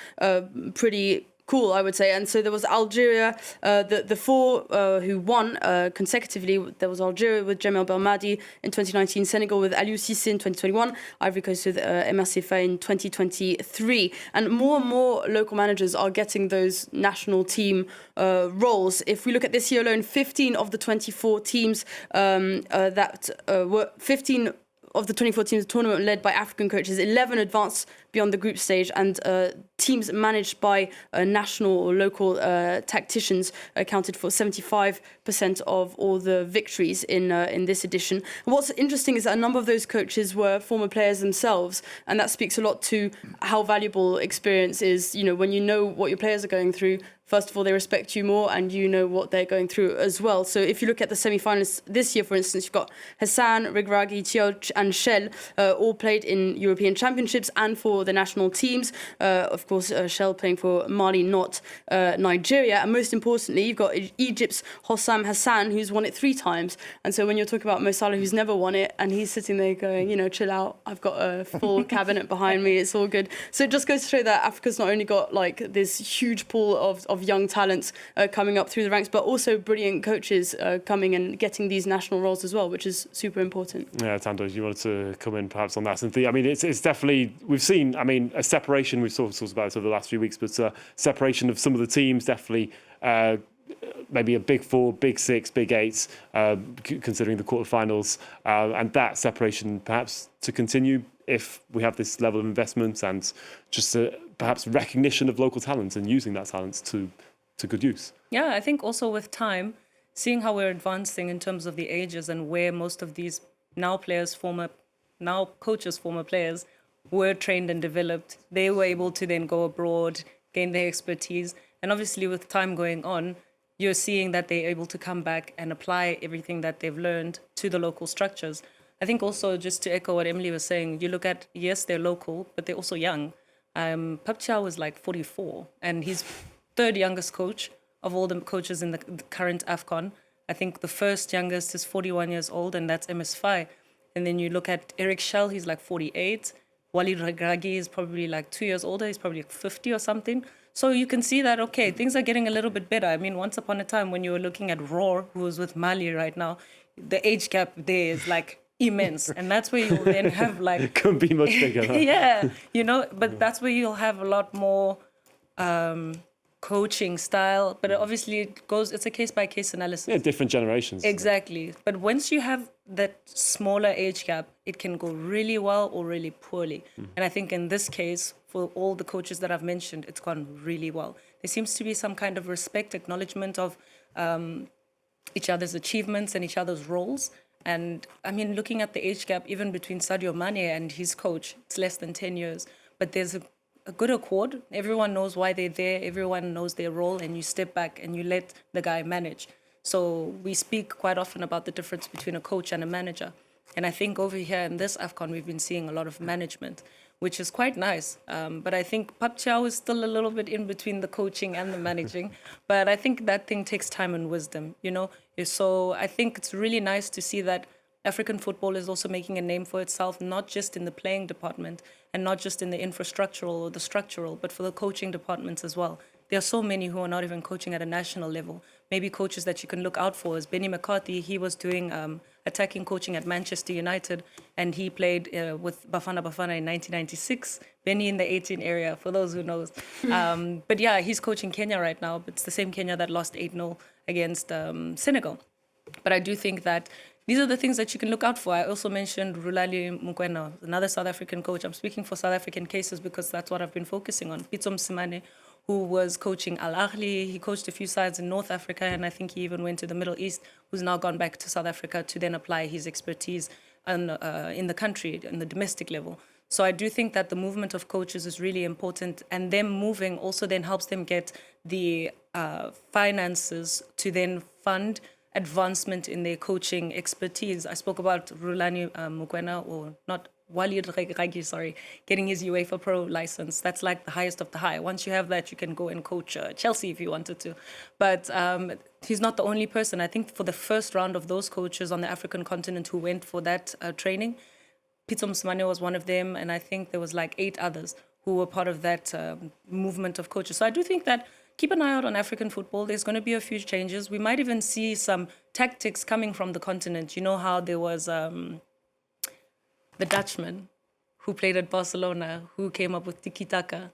pretty cool, I would say. And so there was Algeria, the 4 who won consecutively. There was Algeria with Jamel Belmadi in 2019, Senegal with Aliou Cissé in 2021, Ivory Coast with MRC Faye in 2023. And more local managers are getting those national team roles. If we look at this year alone, 15 of the 24 teams that were 15 of the 24 teams tournament led by African coaches, 11 advanced beyond the group stage, and teams managed by national or local tacticians accounted for 75% of all the victories in this edition. And what's interesting is that a number of those coaches were former players themselves, and that speaks a lot to how valuable experience is. You know, when you know what your players are going through, first of all, they respect you more and you know what they're going through as well. So if you look at the semi-finalists this year, for instance, you've got Hassan, Regragui, Tioch and Shell, all played in European Championships and for the national teams. Of course, Shell playing for Mali, not Nigeria. And most importantly, you've got Egypt's Hossam Hassan, who's won it 3 times. And so when you're talking about Mo Salah, who's never won it, and he's sitting there going, you know, chill out, I've got a full cabinet behind me, it's all good. So it just goes to show that Africa's not only got like this huge pool of young talents coming up through the ranks, but also brilliant coaches coming and getting these national roles as well, which is super important. Yeah, Tando, you wanted to come in perhaps on that. I mean, it's definitely, we've seen, I mean, a separation, we've talked about it over the last few weeks, but separation of some of the teams, definitely maybe a big 4, big 6, big 8, considering the quarterfinals, and that separation perhaps to continue if we have this level of investment and just perhaps recognition of local talent and using that talent to good use. Yeah, I think also with time, seeing how we're advancing in terms of the ages and where most of these now coaches, former players, were trained and developed, they were able to then go abroad, gain their expertise. And obviously with time going on, you're seeing that they're able to come back and apply everything that they've learned to the local structures. I think also, just to echo what Emily was saying, you look at, yes, they're local, but they're also young. Pape Gueye was like 44, and he's third youngest coach of all the coaches in the current AFCON. I think the first youngest is 41 years old, and that's MS5. And then you look at Eric Schell, he's like 48. Walid Regragui is probably like 2 years older, he's probably like 50 or something. So you can see that, okay, things are getting a little bit better. I mean, once upon a time when you were looking at Roar, who is with Mali right now, the age gap there is like immense. And that's where you'll then have like... It couldn't be much bigger. Huh? Yeah, you know, but that's where you'll have a lot more coaching style. But obviously it's a case-by-case analysis. Yeah, different generations. Exactly. But once you have that smaller age gap, it can go really well or really poorly. And I think in this case, for all the coaches that I've mentioned, it's gone really well. There seems to be some kind of respect, acknowledgement of each other's achievements and each other's roles. And I mean, looking at the age gap, even between Sadio Mane and his coach, it's less than 10 years. But there's a good accord. Everyone knows why they're there. Everyone knows their role, and you step back and you let the guy manage. So we speak quite often about the difference between a coach and a manager. And I think over here in this AFCON, we've been seeing a lot of management, which is quite nice. But I think Pape Gueye is still a little bit in between the coaching and the managing. But I think that thing takes time and wisdom, you know? So I think it's really nice to see that African football is also making a name for itself, not just in the playing department and not just in the infrastructural or the structural, but for the coaching departments as well. There are so many who are not even coaching at a national level. Maybe coaches that you can look out for is Benny McCarthy. He was doing attacking coaching at Manchester United, and he played with Bafana Bafana in 1996. Benny in the 18 area, for those who knows. But yeah, he's coaching Kenya right now, but it's the same Kenya that lost 8-0 against Senegal. But I do think that these are the things that you can look out for. I also mentioned Rulali Mukwena, another South African coach. I'm speaking for South African cases because that's what I've been focusing on. Pitom Simane, who was coaching Al Ahly. He coached a few sides in North Africa, and I think he even went to the Middle East, who's now gone back to South Africa to then apply his expertise in the country, in the domestic level. So I do think that the movement of coaches is really important, and them moving also then helps them get the finances to then fund advancement in their coaching expertise. I spoke about Rulani Mukwena, or not, Walid Regragui, sorry, getting his UEFA Pro license. That's like the highest of the high. Once you have that, you can go and coach Chelsea if you wanted to. But he's not the only person. I think for the first round of those coaches on the African continent who went for that training, Pitom Simane was one of them, and I think there was like 8 others who were part of that movement of coaches. So I do think that keep an eye out on African football. There's going to be a few changes. We might even see some tactics coming from the continent. You know how there was the Dutchman who played at Barcelona, who came up with tiki-taka.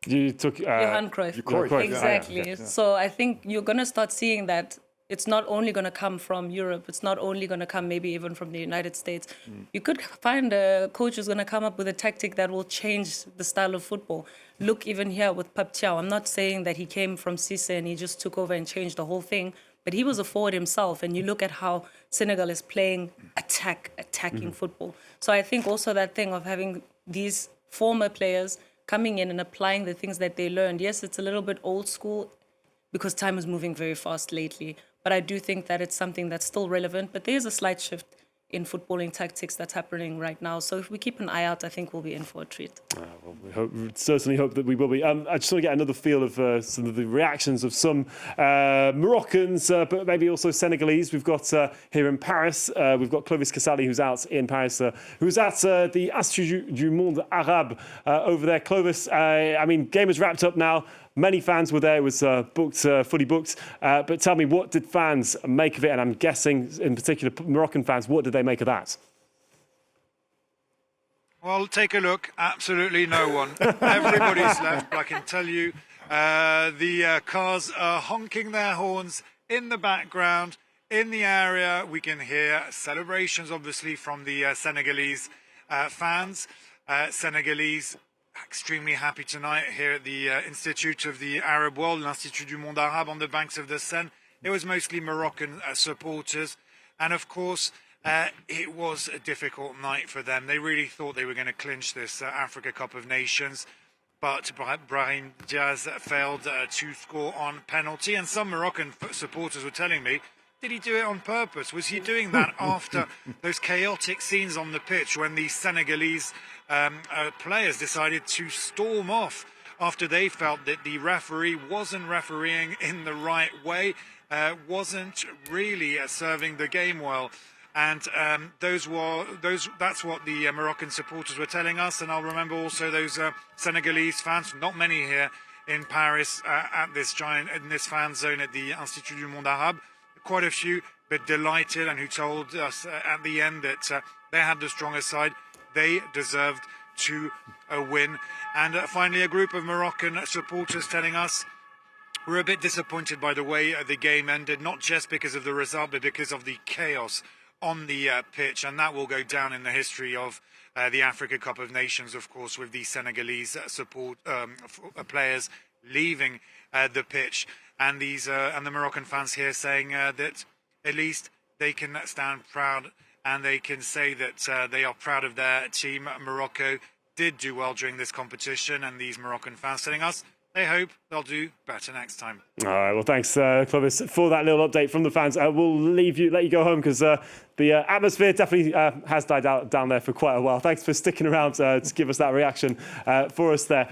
You took Johan Cruyff. Cruyff. Exactly. Yeah. So I think you're going to start seeing that It's not only going to come from Europe. It's not only going to come maybe even from the United States. You could find a coach who's going to come up with a tactic that will change the style of football. Look, even here with Pape Gueye, I'm not saying that he came from Cisse and he just took over and changed the whole thing, but he was a forward himself. And you look at how Senegal is playing attacking football. So I think also that thing of having these former players coming in and applying the things that they learned. Yes, it's a little bit old school because time is moving very fast lately. But I do think that it's something that's still relevant. But there's a slight shift in footballing tactics that's happening right now. So if we keep an eye out, I think we'll be in for a treat. Well, we certainly hope that we will be. I just want to get another feel of some of the reactions of some Moroccans, but maybe also Senegalese. We've got here in Paris, we've got Clovis Casali, who's out in Paris, who's at the Institut du Monde Arabe over there. Clovis, I mean, game is wrapped up now. Many fans were there. It was booked, fully booked. But tell me, what did fans make of it? And I'm guessing, in particular, Moroccan fans, what did they make of that? Well, take a look. Absolutely no one. Everybody's left. I can tell you, the cars are honking their horns in the background. In the area, we can hear celebrations, obviously, from the Senegalese fans. Senegalese extremely happy tonight here at the Institute of the Arab World, l'Institut du Monde Arabe, on the banks of the Seine. It was mostly Moroccan supporters. And of course, it was a difficult night for them. They really thought they were going to clinch this Africa Cup of Nations. But Brahim Diaz failed to score on penalty. And some Moroccan supporters were telling me, did he do it on purpose? Was he doing that after those chaotic scenes on the pitch when the Senegalese players decided to storm off after they felt that the referee wasn't refereeing in the right way, wasn't really serving the game well? And that's what the Moroccan supporters were telling us. And I'll remember also those Senegalese fans, not many here in Paris in this fan zone at the Institut du Monde Arabe, quite a few, but delighted, and who told us at the end that they had the stronger side. They deserved to win. And finally, a group of Moroccan supporters telling us we're a bit disappointed by the way the game ended, not just because of the result, but because of the chaos on the pitch. And that will go down in the history of the Africa Cup of Nations, of course, with the Senegalese players leaving the pitch. And and the Moroccan fans here saying that at least they can stand proud and they can say that they are proud of their team. Morocco did do well during this competition, and these Moroccan fans telling us they hope they'll do better next time. All right, well, thanks, Clovis, for that little update from the fans. We'll let you go home because the atmosphere definitely has died out down there for quite a while. Thanks for sticking around to give us that reaction for us there.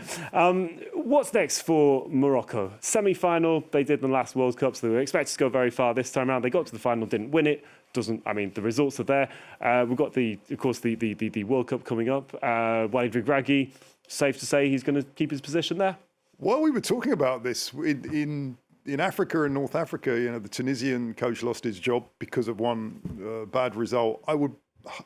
What's next for Morocco? Semi-final, they did in the last World Cup, so they were expected to go very far this time around. They got to the final, didn't win it. The results are there. We've got the World Cup coming up. Walid Regragui, safe to say he's going to keep his position there? Well, we were talking about this in Africa and North Africa. You know, the Tunisian coach lost his job because of one bad result. I would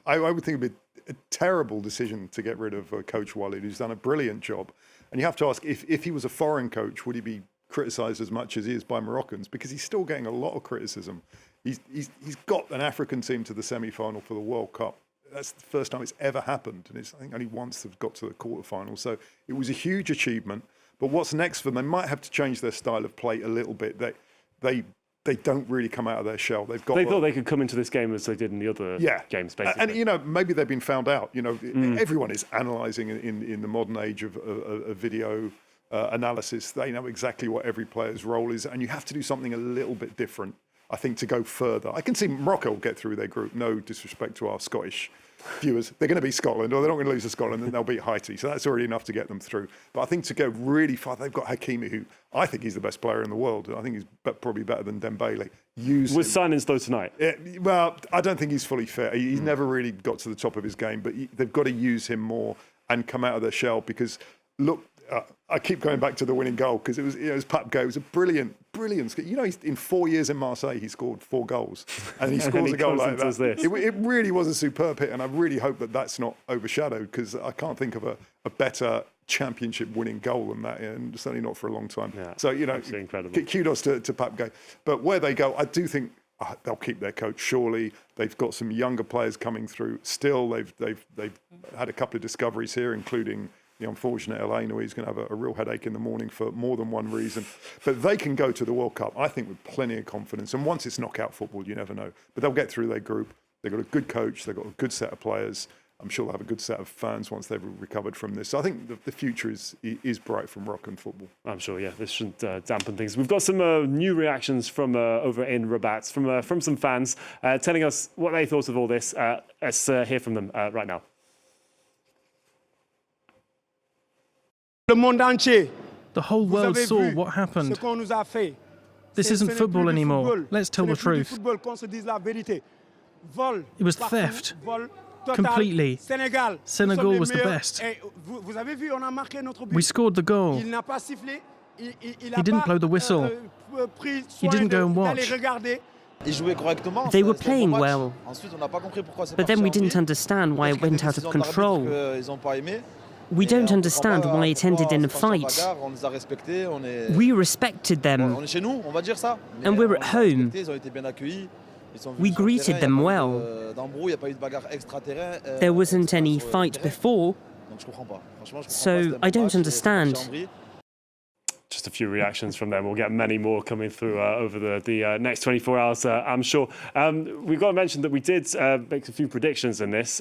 think it'd be a terrible decision to get rid of Coach Walid, who's done a brilliant job. And you have to ask, if he was a foreign coach, would he be criticised as much as he is by Moroccans? Because he's still getting a lot of criticism. He's got an African team to the semi-final for the World Cup. That's the first time it's ever happened, and I think only once they've got to the quarterfinals. So it was a huge achievement. But what's next for them? They might have to change their style of play a little bit. They don't really come out of their shell. They thought they could come into this game as they did in the other games, basically. And maybe they've been found out. Everyone is analysing in the modern age of video analysis. They know exactly what every player's role is, and you have to do something a little bit different, I think, to go further. I can see Morocco will get through their group. No disrespect to our Scottish viewers. They're going to beat Scotland, or they're not going to lose to Scotland, and they'll beat Haiti. So that's already enough to get them through. But I think to go really far, they've got Hakimi, who I think he's the best player in the world. I think he's probably better than Dembele. Was signings though tonight? Well, I don't think he's fully fit. He's never really got to the top of his game, but they've got to use him more and come out of their shell because, look, I keep going back to the winning goal because it was Pape Gueye. It was a brilliant brilliant. You know, in 4 years in Marseille, he scored 4 goals, and he scores he a goal comes like and does that. this. It really was a superb hit, and I really hope that that's not overshadowed, because I can't think of a better championship-winning goal than that, and certainly not for a long time. Yeah, so, you know, absolutely incredible. Kudos to Pape Gueye. But where they go, I do think they'll keep their coach, surely. They've got some younger players coming through still. They've had a couple of discoveries here, including the unfortunate El Ainoui, who's going to have a real headache in the morning for more than one reason. But they can go to the World Cup, I think, with plenty of confidence. And once it's knockout football, you never know. But they'll get through their group. They've got a good coach. They've got a good set of players. I'm sure they'll have a good set of fans once they've recovered from this. So I think the future is bright for Moroccan football. I'm sure, yeah, this shouldn't dampen things. We've got some new reactions from over in Rabat, from some fans telling us what they thought of all this. Let's hear from them right now. Le monde entier. The whole world saw what happened. Ce qu'on nous a fait. This isn't football anymore. Let's tell the truth. It was theft. Completely. Senegal was the best. We scored the goal. He didn't blow the whistle. He didn't go and watch. They were playing well, but then we didn't understand why it went out of control. We don't understand why it ended in a fight. We respected them, and we're at home. We greeted them well. There wasn't any fight before, so I don't understand. Just a few reactions from them. We'll get many more coming through over the next 24 hours, I'm sure. We've got to mention that we did make a few predictions in this.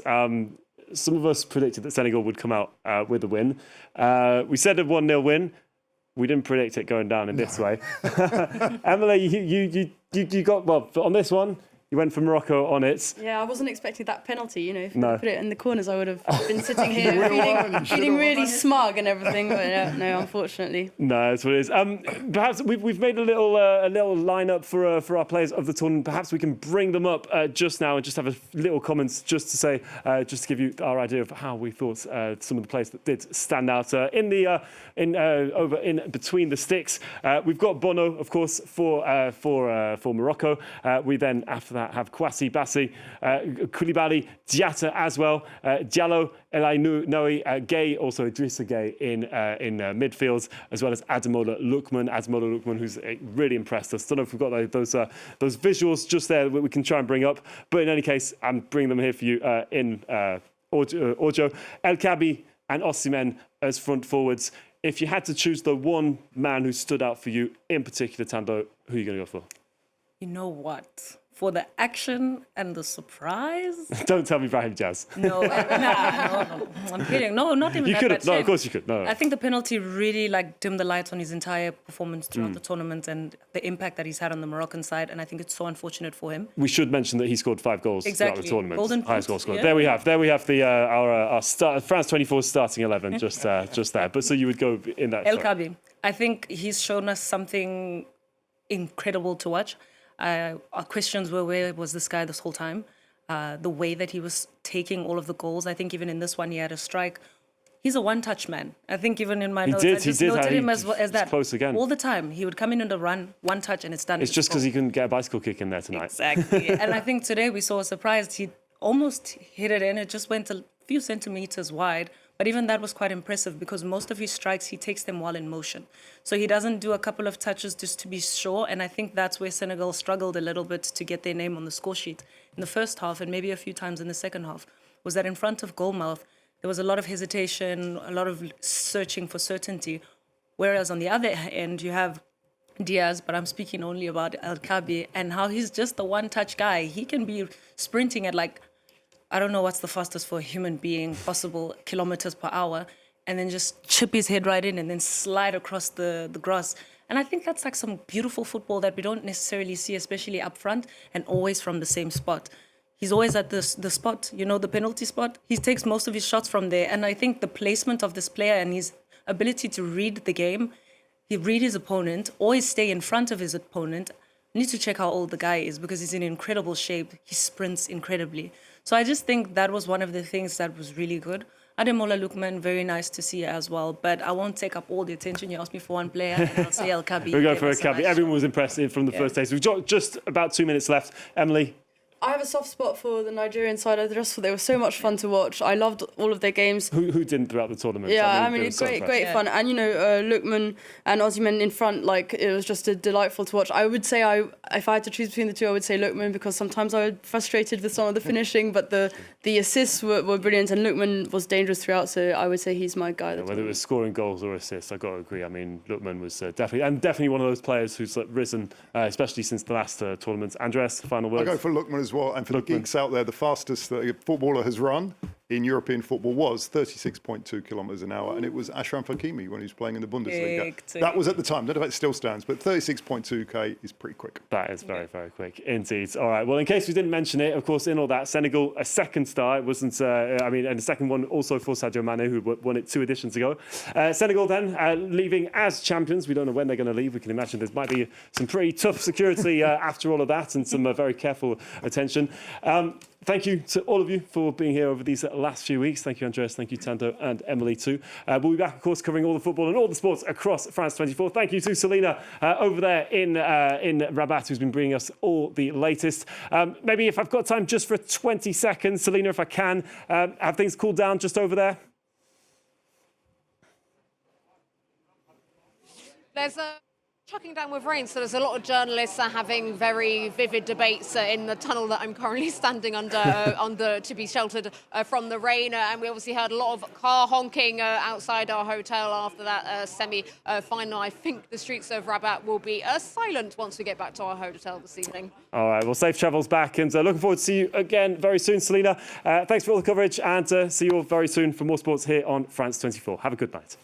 Some of us predicted that Senegal would come out with a win. We said a 1-0 win. We didn't predict it going down in this way. Emily, you got, well, on this one, you went for Morocco on it. Yeah, I wasn't expecting that penalty. You know, if you No. put it in the corners, I would have been sitting here feeling really smug and everything. But no, unfortunately. No, that's what it is. Perhaps we've made a little lineup for our players of the tournament. Perhaps we can bring them up just now and just have a little comments just to say, just to give you our idea of how we thought some of the players that did stand out in between the sticks. We've got Bono, of course, for Morocco. We then after that have Kwasi Bassi, Koulibaly, Diatta as well, Diallo, El Ainoui, Gueye, also Idrissa Gueye in midfield, as well as Ademola Lookman, who's really impressed us. Don't know if we've got those visuals just there that we can try and bring up, but in any case, I'm bringing them here for you in audio. El Kabi and Osimhen as front forwards. If you had to choose the one man who stood out for you in particular, Tando, who are you going to go for? You know what? For the action and the surprise? Don't tell me Brahim Diaz. No, no, I'm kidding. No, not even You that could bad have. No, shape. of course you could. No. I think the penalty really dimmed the lights on his entire performance throughout the tournament and the impact that he's had on the Moroccan side. And I think it's so unfortunate for him. We should mention that he scored 5 goals throughout the tournament. Golden highest boot, goal scorer. yeah. There we have our France 24 starting 11 just there. But so you would go in that. El Kabi. I think he's shown us something incredible to watch. Our questions were, where was this guy this whole time? The way that he was taking all of the goals. I think even in this one, he had a strike. He's a one-touch man. I think even in my notes, I just noted him as that. Close again. All the time. He would come in on the run, one touch, and it's done. It's just because he couldn't get a bicycle kick in there tonight. Exactly. And I think today we saw a surprise. He almost hit it in. It just went a few centimeters wide. But even that was quite impressive because most of his strikes, he takes them while in motion. So he doesn't do a couple of touches just to be sure. And I think that's where Senegal struggled a little bit to get their name on the score sheet in the first half and maybe a few times in the second half, was that in front of goalmouth, there was a lot of hesitation, a lot of searching for certainty. Whereas on the other end, you have Diaz, but I'm speaking only about El Kabi and how he's just the one-touch guy. He can be sprinting at I don't know what's the fastest for a human being possible, kilometers per hour, and then just chip his head right in and then slide across the grass. And I think that's some beautiful football that we don't necessarily see, especially up front and always from the same spot. He's always at the spot, the penalty spot. He takes most of his shots from there. And I think the placement of this player and his ability to read the game, he read his opponent, always stay in front of his opponent. I need to check how old the guy is because he's in incredible shape. He sprints incredibly. So I just think that was one of the things that was really good. Ademola Lookman, very nice to see as well. But I won't take up all the attention. You asked me for one player, and I'll say El Kabi. We'll go for El Kabi. Everyone was impressive from the first taste. We've got just about 2 minutes left. Emily? I have a soft spot for the Nigerian side. I just thought they were so much fun to watch. I loved all of their games. Who didn't throughout the tournament? Yeah, I mean it's great fun. And, you know, Lookman and Osimhen in front, like, it was just delightful to watch. I would say, if I had to choose between the two, I would say Lookman, because sometimes I was frustrated with some of the finishing, but the assists were brilliant, and Lookman was dangerous throughout, so I would say he's my guy. Yeah, whether it was scoring goals or assists, I've got to agree. I mean, Lookman was definitely one of those players who's risen, especially since the last tournament. Andres, final words? I'll go for Lookman as well, and for the geeks out there, the fastest that a footballer has run in European football was 36.2 kilometres an hour, and it was Achraf Hakimi when he was playing in the Bundesliga. That was at the time. I don't know if it still stands, but 36.2k is pretty quick. That is very, very quick indeed. All right. Well, in case we didn't mention it, of course, in all that, Senegal, a second star. It wasn't, and the second one also for Sadio Mane, who won it 2 editions ago. Senegal then leaving as champions. We don't know when they're going to leave. We can imagine there might be some pretty tough security after all of that, and some very careful attention. Thank you to all of you for being here over these last few weeks. Thank you, Andreas. Thank you, Tando, and Emily too. We'll be back, of course, covering all the football and all the sports across France 24. Thank you to Selena over there in Rabat, who's been bringing us all the latest. Maybe if I've got time just for 20 seconds, Selena, if I can, have things cooled down just over there? There's a chucking down with rain, so there's a lot of journalists having very vivid debates in the tunnel that I'm currently standing under to be sheltered from the rain. And we obviously heard a lot of car honking outside our hotel after that semi-final. I think the streets of Rabat will be silent once we get back to our hotel this evening. All right, well, safe travels back, and looking forward to see you again very soon, Selena. Thanks for all the coverage, and see you all very soon for more sports here on France 24. Have a good night.